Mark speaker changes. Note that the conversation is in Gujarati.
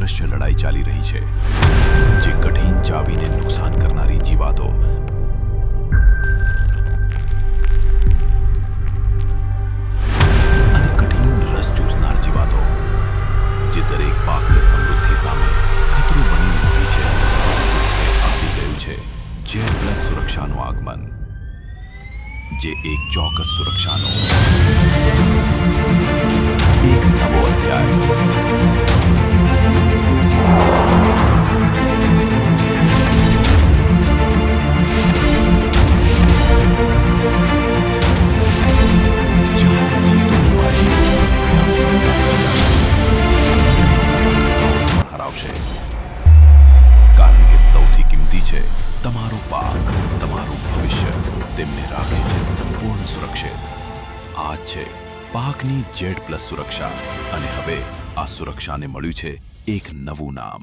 Speaker 1: અદ્રશ્ય લડાઈ ચાલી રહી છે, જે કઠિન ચાવીને નુકસાન કરનારી જીવાતો અને કઠિન રસ ચૂસનાર જીવાતો, જે દરેક પાકની સમૃદ્ધિ સામે ખતરો બની ઊભી છે. આવી ગયું છે Z+ સુરક્ષાનું આગમન, જે એક ચોક્કસ સુરક્ષાનો એક નવો હરાવશે. કારણ કે સૌથી કિંમતી છે તમારો પાક, તમારું ભવિષ્ય. તેમને રાખે છે સંપૂર્ણ સુરક્ષિત. આ છે પાકની Z+ સુરક્ષા. અને હવે આ સુરક્ષાને મળ્યું છે એક નવું નામ.